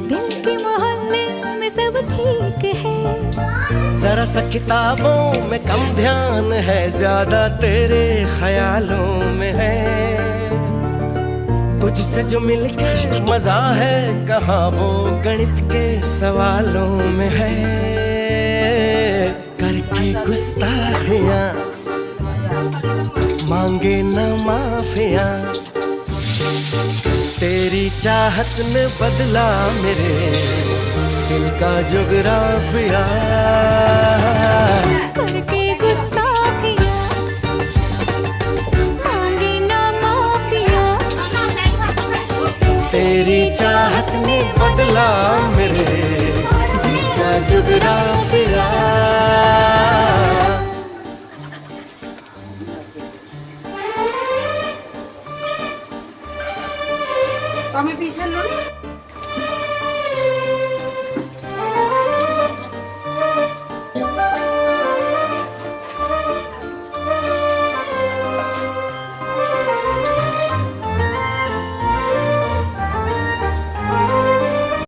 दिल के मोहल्ले में सब ठीक है। जरा सा किताबों में कम ध्यान है, ज्यादा तेरे ख्यालों में है। तुझसे जो मिलके मजा है, कहाँ वो गणित के सवालों में है। करके गुस्ताखियां मांगे न माफियां, तेरी चाहत ने बदला मेरे दिल का जुगराफिया। करके गुस्ताखियां मांगे ना माफिया, तेरी चाहत ने बदला मेरे दिल का जुगराफिया। तो हमें पीछे लो।